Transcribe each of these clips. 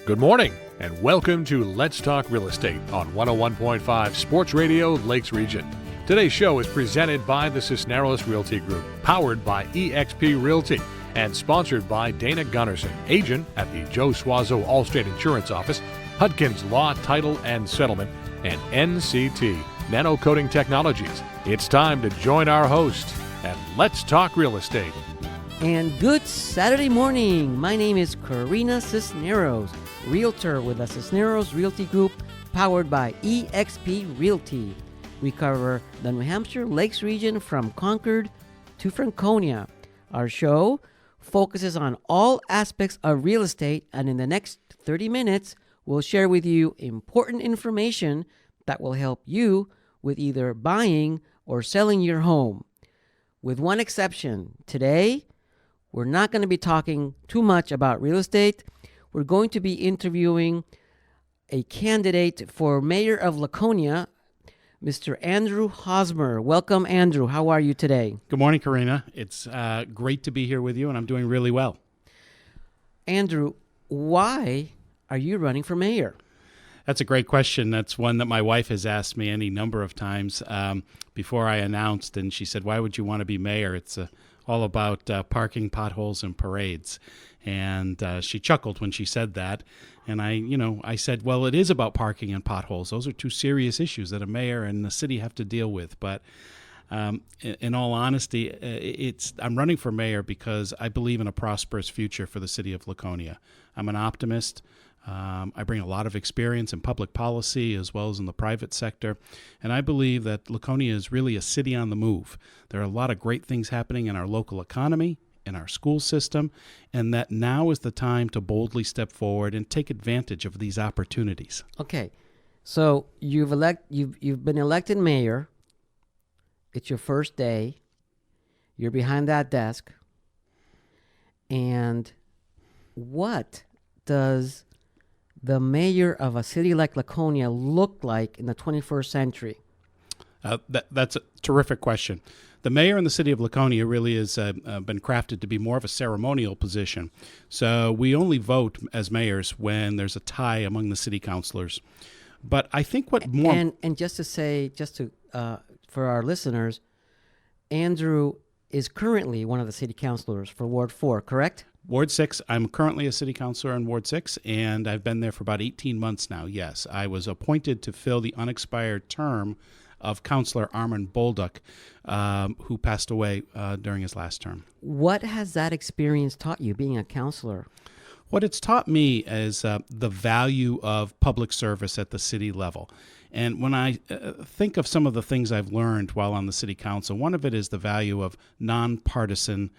Good morning, and welcome to Let's Talk Real Estate on 101.5 Sports Radio Lakes Region. Today's show is presented by the Cisneros Realty Group, powered by eXp Realty, and sponsored by Dana Gunnarsson, agent at the Joe Suazo Allstate Insurance Office, Hudkins Law, Title and Settlement, and NCT, Nano Coating Technologies. It's time to join our host at Let's Talk Real Estate. And good Saturday morning. My name is Corina Cisneros, realtor with the Cisneros Realty Group, powered by eXp Realty. We cover the New Hampshire Lakes region from Concord to Franconia. Our show focuses on all aspects of real estate, and in the next 30 minutes, we'll share with you important information that will help you with either buying or selling your home. With one exception, today, we're not going to be talking too much about real estate. We're going to be interviewing a candidate for mayor of Laconia, Mr. Andrew Hosmer. Welcome, Andrew. How are you today? Good morning, Corina. It's great to be here with you, and I'm doing really well. Andrew, why are you running for mayor? That's a great question. That's one that my wife has asked me any number of times before I announced, and she said, "Why would you want to be mayor?" It's all about parking, potholes, and parades. And she chuckled when she said that. And I said, well, it is about parking and potholes. Those are two serious issues that a mayor and the city have to deal with. But in all honesty, I'm running for mayor because I believe in a prosperous future for the city of Laconia. I'm an optimist. I bring a lot of experience in public policy as well as in the private sector, and I believe that Laconia is really a city on the move. There are a lot of great things happening in our local economy, in our school system, and that now is the time to boldly step forward and take advantage of these opportunities. Okay, so you've been elected mayor. It's your first day. You're behind that desk, and what does the mayor of a city like Laconia look like in the 21st century? That's a terrific question. The mayor in the city of Laconia really has been crafted to be more of a ceremonial position. So we only vote as mayors when there's a tie among the city councilors. But I think what more... And just to for our listeners, Andrew is currently one of the city councilors for Ward 4, correct? Ward 6, I'm currently a city councilor in Ward 6, and I've been there for about 18 months now, yes. I was appointed to fill the unexpired term of Councilor Armin Bolduc, who passed away during his last term. What has that experience taught you, being a councilor? What it's taught me is the value of public service at the city level. And when I think of some of the things I've learned while on the city council, one of it is the value of nonpartisan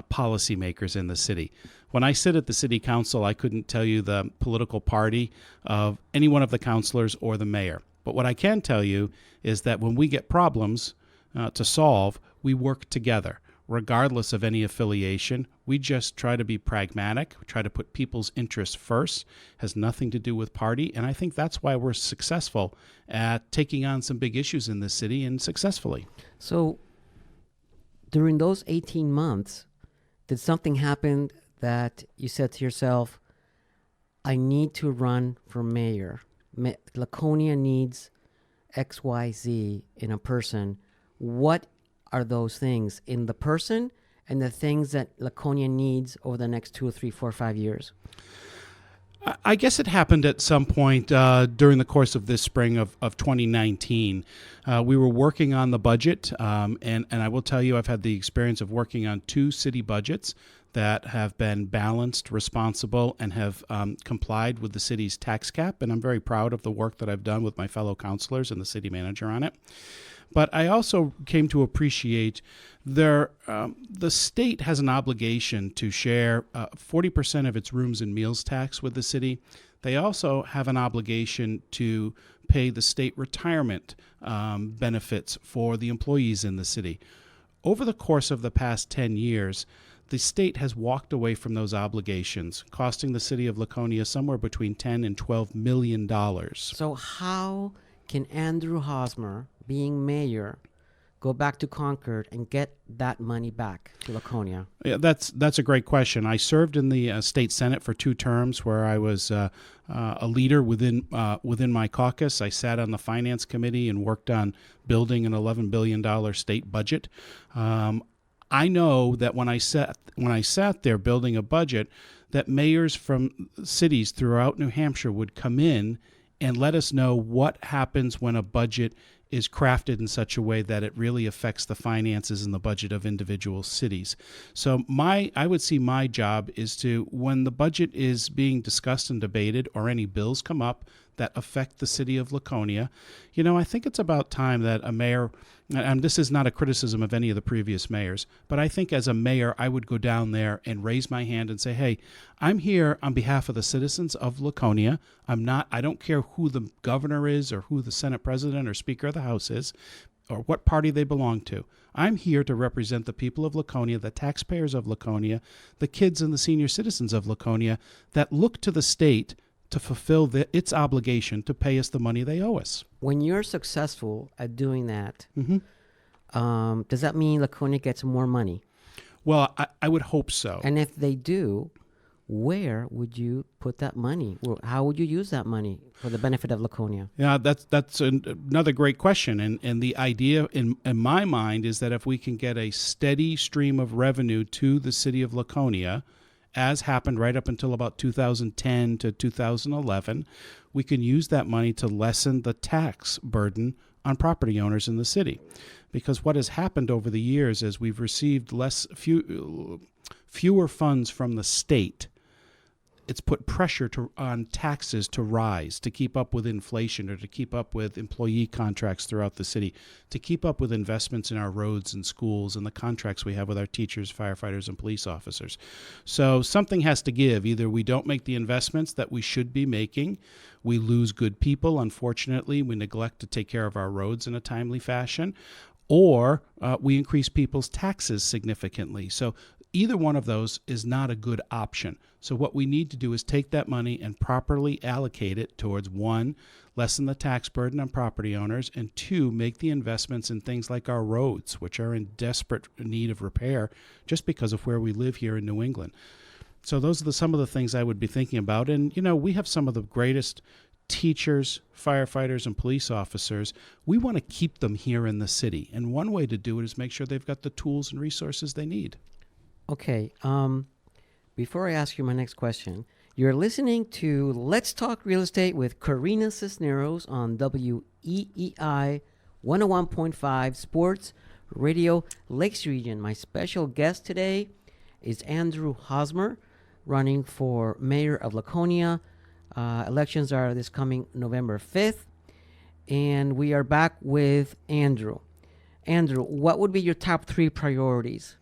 policymakers in the city. When I sit at the city council, I couldn't tell you the political party of any one of the councilors or the mayor. But what I can tell you is that when we get problems to solve, we work together. Regardless of any affiliation, we just try to be pragmatic, try to put people's interests first, has nothing to do with party, and I think that's why we're successful at taking on some big issues in this city and successfully. So during those 18 months, did something happen that you said to yourself, I need to run for mayor? Laconia needs XYZ in a person. What are those things in the person and the things that Laconia needs over the next 2 or 3, 4, 5 years? I guess it happened at some point during the course of this spring of 2019. We were working on the budget, and I will tell you I've had the experience of working on 2 city budgets that have been balanced, responsible, and have complied with the city's tax cap, and I'm very proud of the work that I've done with my fellow councilors and the city manager on it. But I also came to appreciate the state has an obligation to share 40% of its rooms and meals tax with the city. They also have an obligation to pay the state retirement benefits for the employees in the city. Over the course of the past 10 years, the state has walked away from those obligations, costing the city of Laconia somewhere between $10 and $12 million. So how can Andrew Hosmer, being mayor, go back to Concord and get that money back to Laconia? Yeah, that's a great question. I served in the state senate for 2 terms, where I was a leader within my caucus. I sat on the finance committee and worked on building an $11 billion state budget. I know that when I sat there building a budget, that mayors from cities throughout New Hampshire would come in and let us know what happens when a budget is crafted in such a way that it really affects the finances and the budget of individual cities. So I would see my job is to, when the budget is being discussed and debated, or any bills come up that affect the city of Laconia, I think it's about time that a mayor, and this is not a criticism of any of the previous mayors, but I think as a mayor, I would go down there and raise my hand and say, hey, I'm here on behalf of the citizens of Laconia. I don't care who the governor is, or who the Senate president or Speaker of the House is, or what party they belong to. I'm here to represent the people of Laconia, the taxpayers of Laconia, the kids and the senior citizens of Laconia that look to the state to fulfill its obligation to pay us the money they owe us. When you're successful at doing that, Mm-hmm. does that mean Laconia gets more money? Well, I would hope so. And if they do, where would you put that money? How would you use that money for the benefit of Laconia? Yeah, that's another great question. And the idea in my mind is that if we can get a steady stream of revenue to the city of Laconia, as happened right up until about 2010 to 2011, we can use that money to lessen the tax burden on property owners in the city. Because what has happened over the years is we've received fewer funds from the state. It's put pressure on taxes to rise, to keep up with inflation, or to keep up with employee contracts throughout the city, to keep up with investments in our roads and schools and the contracts we have with our teachers, firefighters, and police officers. So something has to give. Either we don't make the investments that we should be making, we lose good people, unfortunately, we neglect to take care of our roads in a timely fashion, or we increase people's taxes significantly. So either one of those is not a good option. So what we need to do is take that money and properly allocate it towards, 1, lessen the tax burden on property owners, and 2, make the investments in things like our roads, which are in desperate need of repair just because of where we live here in New England. So those are some of the things I would be thinking about. And, we have some of the greatest teachers, firefighters, and police officers. We want to keep them here in the city. And one way to do it is make sure they've got the tools and resources they need. Okay. Before I ask you my next question, you're listening to Let's Talk Real Estate with Corina Cisneros on WEEI 101.5 Sports Radio Lakes Region. My special guest today is Andrew Hosmer, running for mayor of Laconia. Elections are this coming November 5th. And we are back with Andrew. Andrew, what would be your top 3 priorities?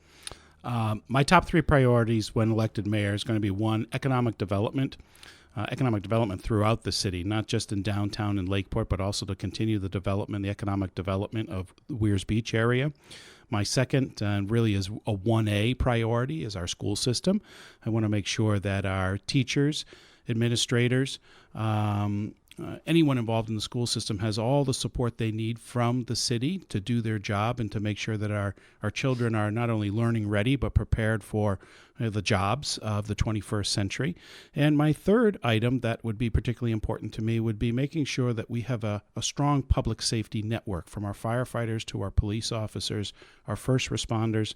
My top 3 priorities when elected mayor is going to be 1, economic development throughout the city, not just in downtown and Lakeport, but also to continue the economic development of the Weirs Beach area. My second, and really is a 1A priority, is our school system. I want to make sure that our teachers, administrators, anyone involved in the school system has all the support they need from the city to do their job and to make sure that our children are not only learning ready but prepared for the jobs of the 21st century. And my third item that would be particularly important to me would be making sure that we have a strong public safety network, from our firefighters to our police officers, our first responders.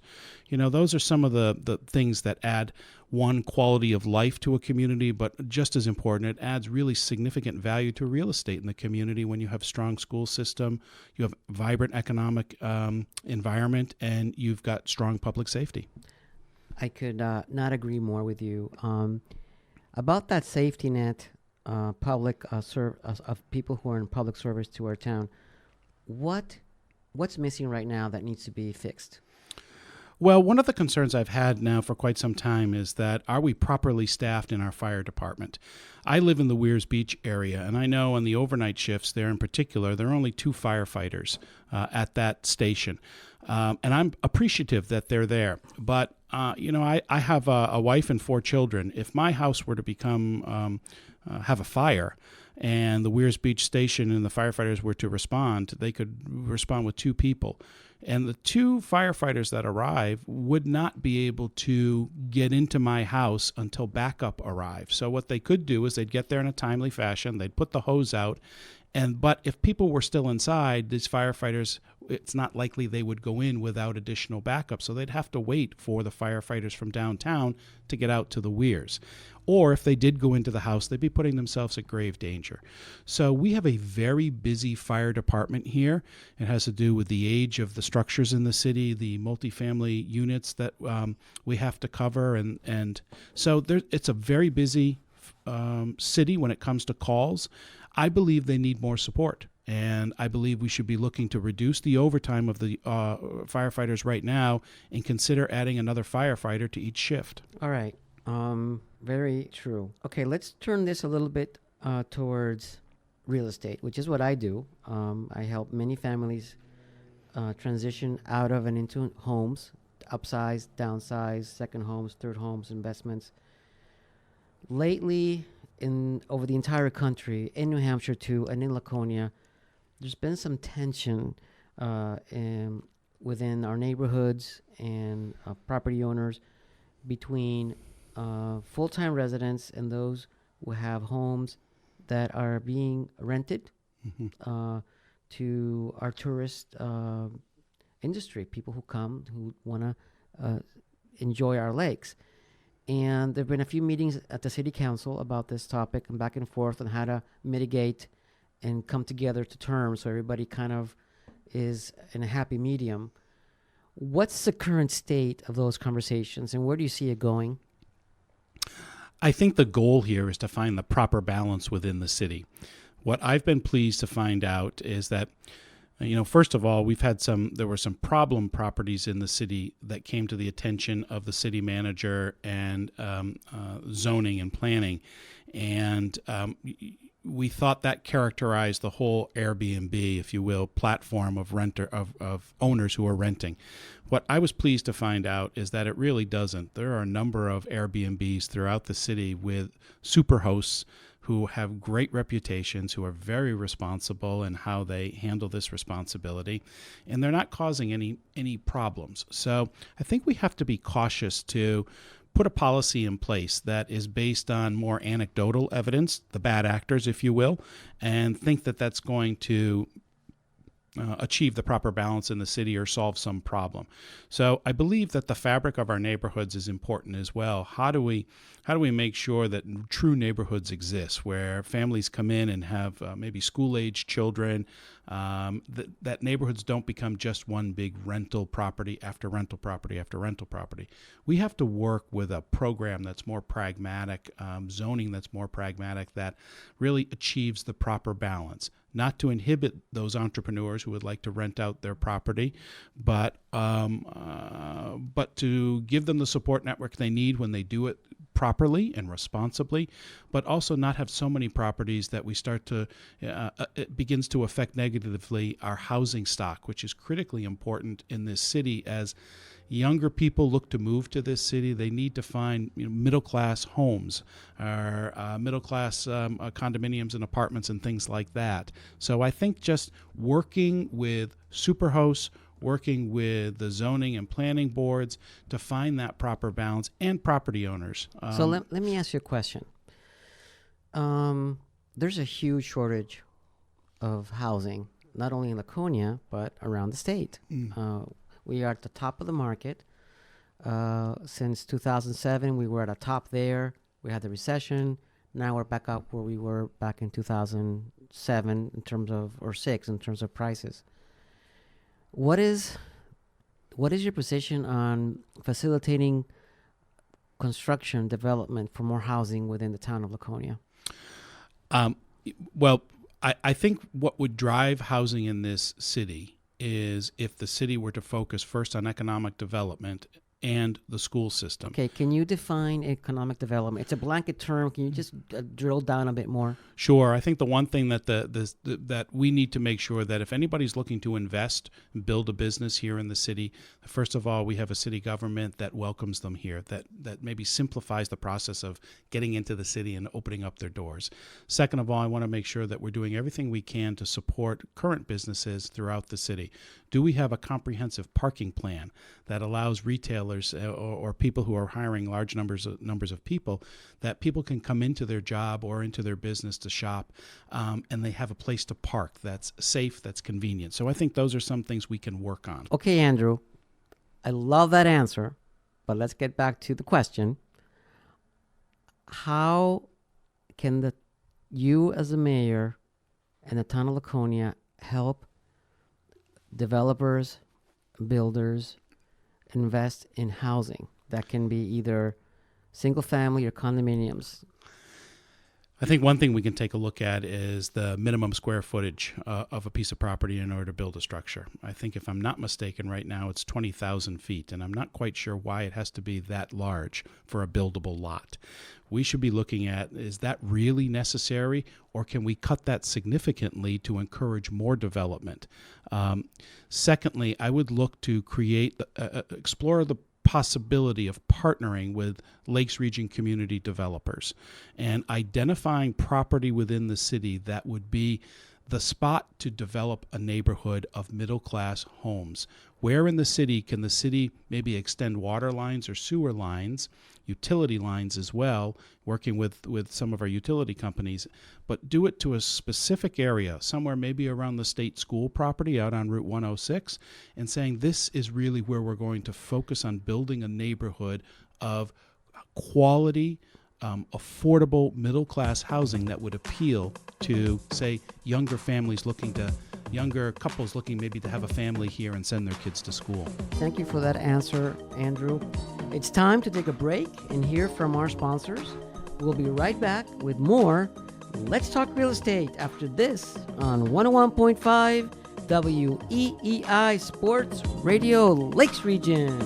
Those are some of the things that add, 1, quality of life to a community, but just as important, it adds really significant value to real estate in the community when you have strong school system, you have vibrant economic environment, and you've got strong public safety. I could not agree more with you. About that safety net, of people who are in public service to our town, what's missing right now that needs to be fixed? Well, one of the concerns I've had now for quite some time is that, are we properly staffed in our fire department? I live in the Weirs Beach area, and I know on the overnight shifts there in particular, there are only 2 firefighters at that station. And I'm appreciative that they're there. But, I have a wife and 4 children. If my house were to become, have a fire, and the Weirs Beach station and the firefighters were to respond, they could respond with 2 people. And the two firefighters that arrive would not be able to get into my house until backup arrived. So what they could do is they'd get there in a timely fashion, they'd put the hose out, but if people were still inside, these firefighters, it's not likely they would go in without additional backup. So they'd have to wait for the firefighters from downtown to get out to the weirs. Or if they did go into the house, they'd be putting themselves at grave danger. So we have a very busy fire department here. It has to do with the age of the structures in the city, the multifamily units that we have to cover. And so it's a very busy city when it comes to calls. I believe they need more support. And I believe we should be looking to reduce the overtime of the firefighters right now and consider adding another firefighter to each shift. All right. Very true. Okay, let's turn this a little bit towards real estate, which is what I do. I help many families transition out of and into homes, upsize, downsize, second homes, third homes, investments. Lately, over the entire country, in New Hampshire too, and in Laconia, there's been some tension within our neighborhoods and property owners between full-time residents and those who have homes that are being rented to our tourist industry, people who come who want to enjoy our lakes. And there have been a few meetings at the city council about this topic and back and forth on how to mitigate and come together to terms so everybody kind of is in a happy medium. What's the current state of those conversations and where do you see it going? I think the goal here is to find the proper balance within the city. What I've been pleased to find out is that, first of all, there were some problem properties in the city that came to the attention of the city manager and zoning and planning. And we thought that characterized the whole Airbnb, if you will, platform of owners who are renting. What I was pleased to find out is that it really doesn't. There are a number of Airbnbs throughout the city with super hosts who have great reputations, who are very responsible in how they handle this responsibility, and they're not causing any problems. So I think we have to be cautious to put a policy in place that is based on more anecdotal evidence, the bad actors, if you will, and think that that's going to achieve the proper balance in the city or solve some problem. So I believe that the fabric of our neighborhoods is important as well. How do we make sure that true neighborhoods exist where families come in and have maybe school-age children, that neighborhoods don't become just one big rental property after rental property after rental property. We have to work with a program that's more pragmatic, zoning that's more pragmatic, that really achieves the proper balance. Not to inhibit those entrepreneurs who would like to rent out their property, but to give them the support network they need when they do it properly and responsibly, but also not have so many properties that we start to, it begins to affect negatively our housing stock, which is critically important in this city. As younger people look to move to this city, they need to find middle-class homes or middle-class condominiums and apartments and things like that. So I think just working with superhosts, working with the zoning and planning boards to find that proper balance, and property owners. So let me ask you a question. There's a huge shortage of housing, not only in Laconia, but around the state. We are at the top of the market. Since 2007, we were at a top there. We had the recession. Now we're back up where we were back in 2007 or 6 in terms of prices. What is your position on facilitating construction development for more housing within the town of Laconia? Well, I think what would drive housing in this city is if the city were to focus first on economic development and the school system. Okay, can you define economic development? It's a blanket term. Can you just drill down a bit more? Sure. I think the one thing that that we need to make sure that if anybody's looking to invest and build a business here in the city, first of all, we have a city government that welcomes them here, that maybe simplifies the process of getting into the city and opening up their doors. Second of all, I want to make sure that we're doing everything we can to support current businesses throughout the city. Do we have a comprehensive parking plan that allows retailers or people who are hiring large numbers of people, that people can come into their job or into their business to shop, and they have a place to park that's safe, that's convenient. So I think those are some things we can work on. Okay, Andrew, I love that answer, but let's get back to the question. How can you as a mayor and the town of Laconia help developers, builders invest in housing that can be either single family or condominiums? I think one thing we can take a look at is the minimum square footage of a piece of property in order to build a structure. I think if I'm not mistaken right now, it's 20,000 feet, and I'm not quite sure why it has to be that large for a buildable lot. We should be looking at, is that really necessary, or can we cut that significantly to encourage more development? Secondly, I would look to explore the possibility of partnering with Lakes Region community developers and identifying property within the city that would be the spot to develop a neighborhood of middle-class homes. Where in the city can the city maybe extend water lines or sewer lines, utility lines as well, working with some of our utility companies, but do it to a specific area, somewhere maybe around the state school property out on Route 106, and saying this is really where we're going to focus on building a neighborhood of quality, affordable middle-class housing that would appeal to, say, younger couples looking maybe to have a family here and send their kids to school. Thank you for that answer, Andrew. It's time to take a break and hear from our sponsors. We'll be right back with more Let's Talk Real Estate after this on 101.5 WEEI Sports Radio Lakes Region.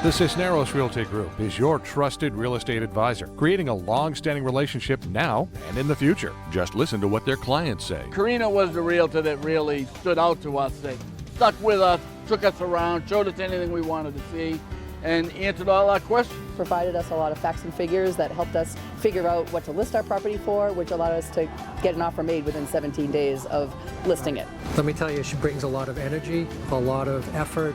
The Cisneros Realty Group is your trusted real estate advisor, creating a long-standing relationship now and in the future. Just listen to what their clients say. Corina was the realtor that really stood out to us. They stuck with us, took us around, showed us anything we wanted to see, and answered all our questions. Provided us a lot of facts and figures that helped us figure out what to list our property for, which allowed us to get an offer made within 17 days of listing it. Let me tell you, she brings a lot of energy, a lot of effort.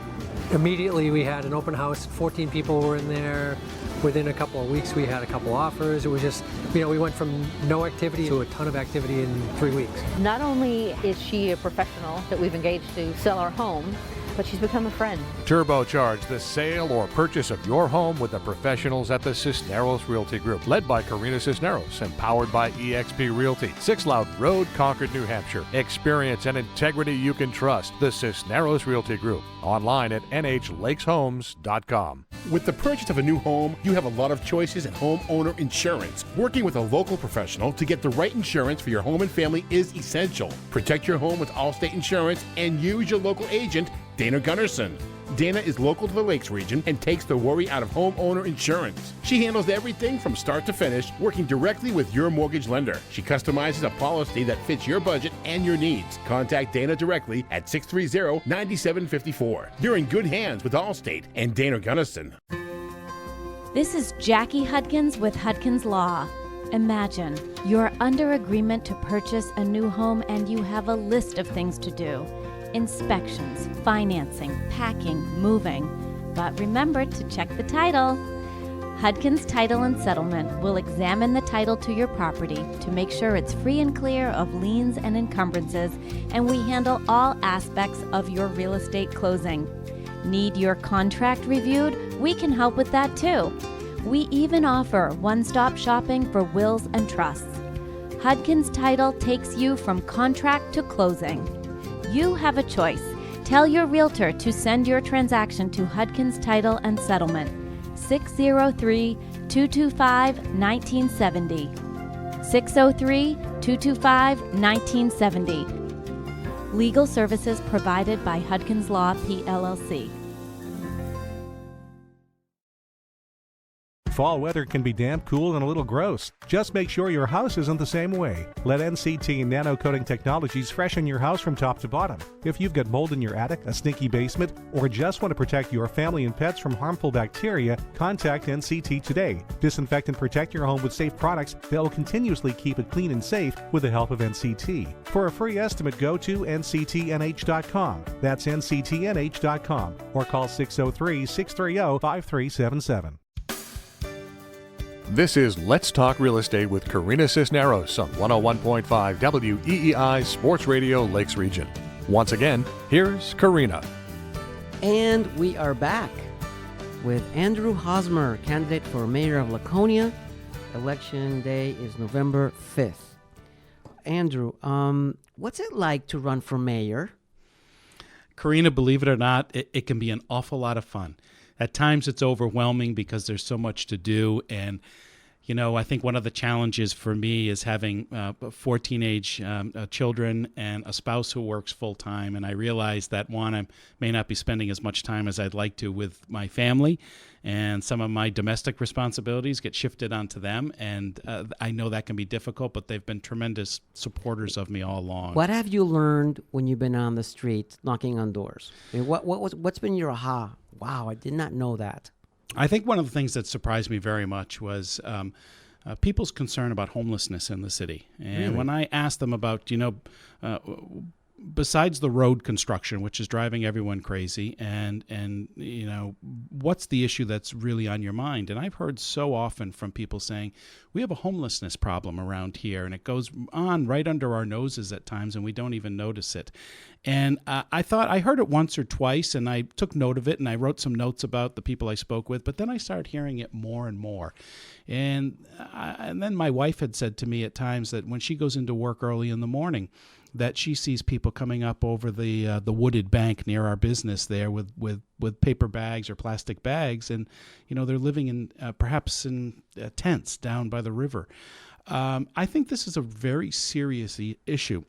Immediately we had an open house, 14 people were in there. Within a couple of weeks we had a couple offers. It was just, we went from no activity to a ton of activity in 3 weeks. Not only is she a professional that we've engaged to sell our home, but she's become a friend. Turbocharge the sale or purchase of your home with the professionals at the Cisneros Realty Group, led by Corina Cisneros and powered by eXp Realty, 6 Loud Road, Concord, New Hampshire. Experience and integrity you can trust. The Cisneros Realty Group. Online at nhlakeshomes.com. With the purchase of a new home, you have a lot of choices in homeowner insurance. Working with a local professional to get the right insurance for your home and family is essential. Protect your home with Allstate Insurance and use your local agent, Dana Gunnarsson. Dana is local to the Lakes region and takes the worry out of homeowner insurance. She handles everything from start to finish, working directly with your mortgage lender. She customizes a policy that fits your budget and your needs. Contact Dana directly at 630-9754. You're in good hands with Allstate and Dana Gunnarsson. This is Jackie Hudkins with Hudkins Law. Imagine you're under agreement to purchase a new home and you have a list of things to do. Inspections, financing, packing, moving. But remember to check the title. Hudkins Title and Settlement will examine the title to your property to make sure it's free and clear of liens and encumbrances, and we handle all aspects of your real estate closing. Need your contract reviewed? We can help with that too. We even offer one-stop shopping for wills and trusts. Hudkins Title takes you from contract to closing. You have a choice. Tell your realtor to send your transaction to Hudkins Title and Settlement, 603-225-1970. 603-225-1970. Legal services provided by Hudkins Law, PLLC. Fall weather can be damp, cool, and a little gross. Just make sure your house isn't the same way. Let NCT Nano Coating Technologies freshen your house from top to bottom. If you've got mold in your attic, a stinky basement, or just want to protect your family and pets from harmful bacteria, contact NCT today. Disinfect and protect your home with safe products that will continuously keep it clean and safe with the help of NCT. For a free estimate, go to nctnh.com. That's nctnh.com, or call 603-630-5377. This is Let's Talk Real Estate with Corina Cisneros on 101.5 WEEI Sports Radio Lakes Region. Once again, here's Corina. And we are back with Andrew Hosmer, candidate for mayor of Laconia. Election day is November 5th. Andrew, what's it like to run for mayor? Corina, believe it or not, it can be an awful lot of fun. At times it's overwhelming because there's so much to do. And, you know, I think one of the challenges for me is having 4 teenage children and a spouse who works full time. And I realize that, one, I may not be spending as much time as I'd like to with my family. And some of my domestic responsibilities get shifted onto them. And I know that can be difficult, but they've been tremendous supporters of me all along. What have you learned when you've been on the street knocking on doors? I mean, what's been your aha? Wow, I did not know that. I think one of the things that surprised me very much was people's concern about homelessness in the city. And Really? when I asked them about, besides the road construction, which is driving everyone crazy, and what's the issue that's really on your mind? And I've heard so often from people saying, we have a homelessness problem around here, and it goes on right under our noses at times, and we don't even notice it. And I thought I heard it once or twice, and I took note of it, and I wrote some notes about the people I spoke with, but then I started hearing it more and more. And then my wife had said to me at times that when she goes into work early in the morning, that she sees people coming up over the wooded bank near our business there with paper bags or plastic bags, and they're living in perhaps in tents down by the river. I think this is a very serious issue.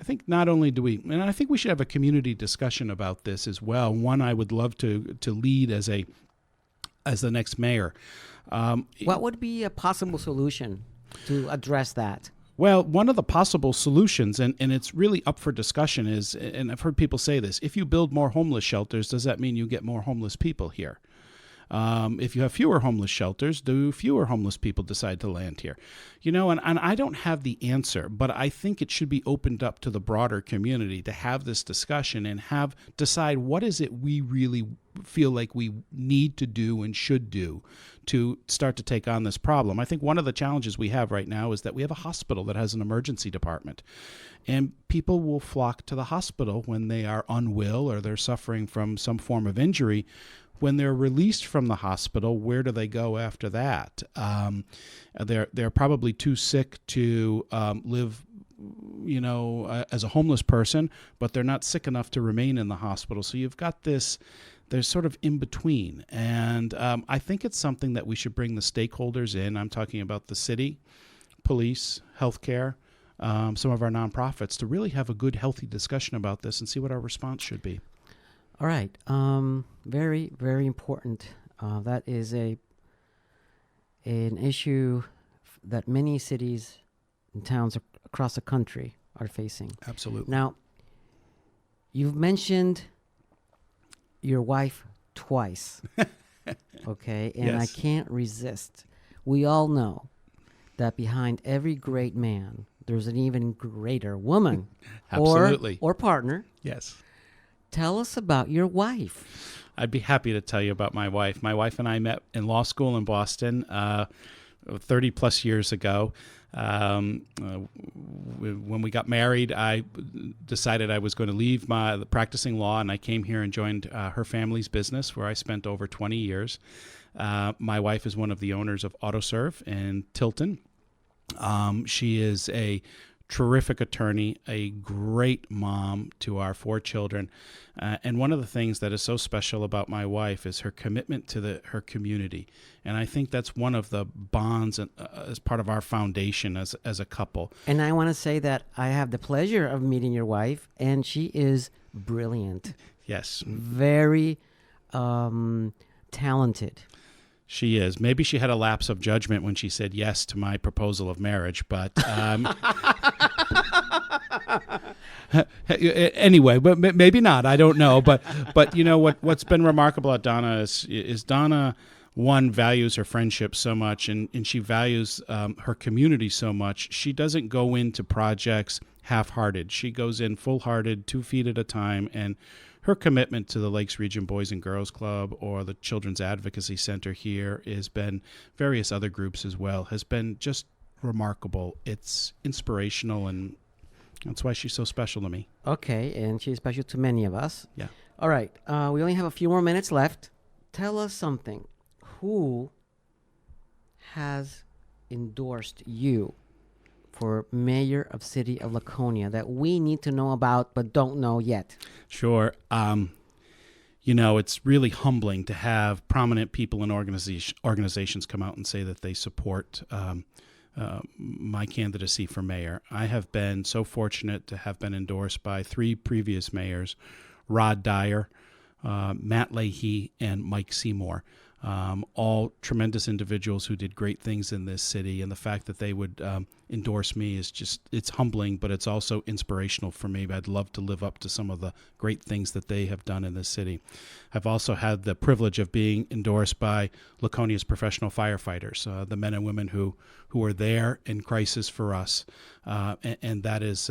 I think not only do we, and I think we should have a community discussion about this as well. One I would love to lead as the next mayor. What would be a possible solution to address that? Well, one of the possible solutions, and it's really up for discussion, is, and I've heard people say this, if you build more homeless shelters, does that mean you get more homeless people here? If you have fewer homeless shelters, do fewer homeless people decide to land here? And I don't have the answer, but I think it should be opened up to the broader community to have this discussion and decide what is it we really feel like we need to do and should do to start to take on this problem. I think one of the challenges we have right now is that we have a hospital that has an emergency department, and people will flock to the hospital when they are unwell or they're suffering from some form of injury. When they're released from the hospital, where do they go after that? They're probably too sick to live, as a homeless person, but they're not sick enough to remain in the hospital. So you've got this. There's sort of in between, and I think it's something that we should bring the stakeholders in. I'm talking about the city, police, healthcare, some of our nonprofits, to really have a good, healthy discussion about this and see what our response should be. All right. Very, very important. That is an issue that many cities and towns across the country are facing. Absolutely. Now, you've mentioned your wife twice, okay? And Yes. I can't resist. We all know that behind every great man, there's an even greater woman. Absolutely. Or partner. Yes. Tell us about your wife. I'd be happy to tell you about my wife. My wife and I met in law school in Boston 30 plus years ago. When we got married, I decided I was going to leave the practicing law, and I came here and joined her family's business, where I spent over 20 years. My wife is one of the owners of AutoServe in Tilton. She is a terrific attorney, a great mom to our 4 children. And one of the things that is so special about my wife is her commitment to her community. And I think that's one of the bonds as part of our foundation as a couple. And I want to say that I have the pleasure of meeting your wife, and she is brilliant. Yes. Very talented. She is. Maybe she had a lapse of judgment when she said yes to my proposal of marriage, but anyway, but maybe not. I don't know. But you know what's been remarkable about Donna is Donna, one, values her friendship so much, and she values her community so much. She doesn't go into projects half-hearted. She goes in full-hearted, 2 feet at a time, and her commitment to the Lakes Region Boys and Girls Club or the Children's Advocacy Center here has been, various other groups as well, has been just remarkable. It's inspirational, and that's why she's so special to me. Okay, and she's special to many of us. Yeah. All right, we only have a few more minutes left. Tell us something. Who has endorsed you for mayor of city of Laconia that we need to know about but don't know yet? Sure. You know, it's really humbling to have prominent people and organizations come out and say that they support my candidacy for mayor. I have been so fortunate to have been endorsed by 3 previous mayors, Rod Dyer, Matt Leahy, and Mike Seymour. All tremendous individuals who did great things in this city, and the fact that they would endorse me is just, it's humbling, but it's also inspirational for me. I'd love to live up to some of the great things that they have done in this city. I've also had the privilege of being endorsed by Laconia's professional firefighters, the men and women who are there in crisis for us, and that is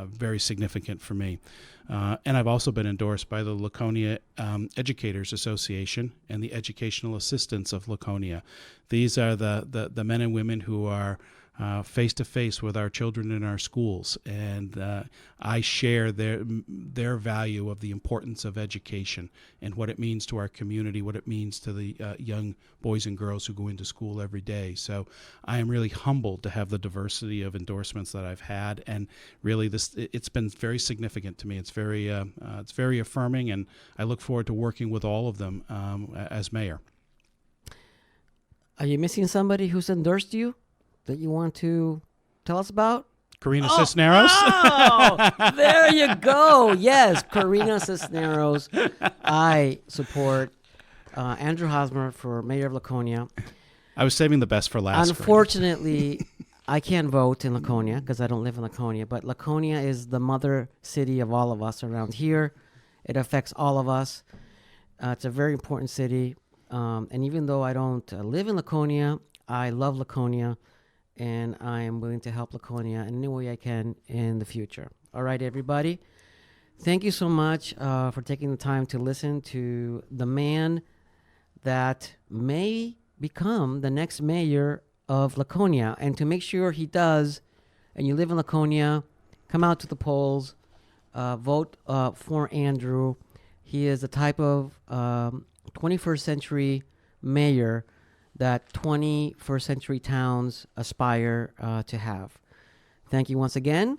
very significant for me. And I've also been endorsed by the Laconia Educators Association and the Educational Assistants of Laconia. These are the men and women who are face-to-face with our children in our schools, and I share their value of the importance of education and what it means to our community, what it means to the young boys and girls who go into school every day. So I am really humbled to have the diversity of endorsements that I've had, and really it's been very significant to me. It's very affirming, and I look forward to working with all of them as mayor. Are you missing somebody who's endorsed you that you want to tell us about? Corina Cisneros. Oh, there you go. Yes, Corina Cisneros. I support Andrew Hosmer for mayor of Laconia. I was saving the best for last. Unfortunately, I can't vote in Laconia because I don't live in Laconia, but Laconia is the mother city of all of us around here. It affects all of us. It's a very important city. And even though I don't live in Laconia, I love Laconia, and I am willing to help Laconia in any way I can in the future. All right, everybody. Thank you so much for taking the time to listen to the man that may become the next mayor of Laconia. And to make sure he does, and you live in Laconia, come out to the polls, vote for Andrew. He is the type of 21st century mayor that 21st century towns aspire to have. Thank you once again.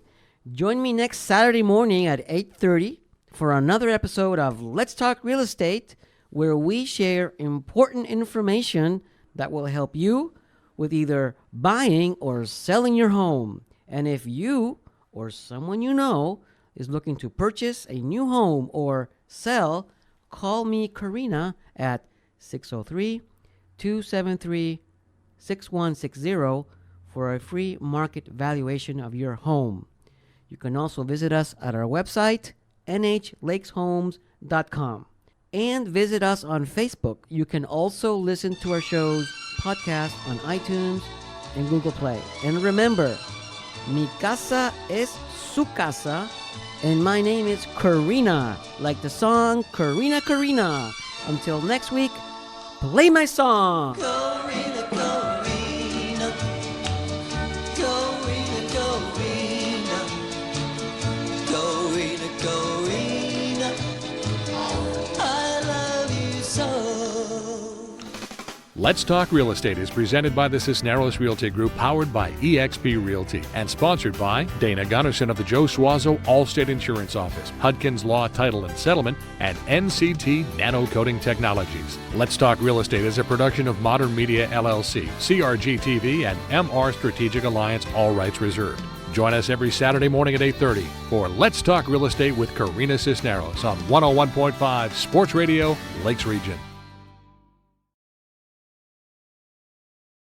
Join me next Saturday morning at 8:30 for another episode of Let's Talk Real Estate, where we share important information that will help you with either buying or selling your home. And if you or someone you know is looking to purchase a new home or sell, call me, Corina, at 603-273-6160 for a free market valuation of your home. You can also visit us at our website, nhlakeshomes.com, and visit us on Facebook. You can also listen to our show's podcast on iTunes and Google Play. And remember, mi casa es su casa, and my name is Corina, like the song Corina, Corina. Until next week, play my song. Corina, Corina, Corina, Corina, Corina, Corina, I love you so. Let's Talk Real Estate is presented by the Cisneros Realty Group, powered by eXp Realty, and sponsored by Dana Gunnarsson of the Joe Suazo Allstate Insurance Office, Hudkins Law Title and Settlement, and NCT Nano Coating Technologies. Let's Talk Real Estate is a production of Modern Media LLC, CRG TV, and MR Strategic Alliance, all rights reserved. Join us every Saturday morning at 8:30 for Let's Talk Real Estate with Corina Cisneros on 101.5 Sports Radio, Lakes Region.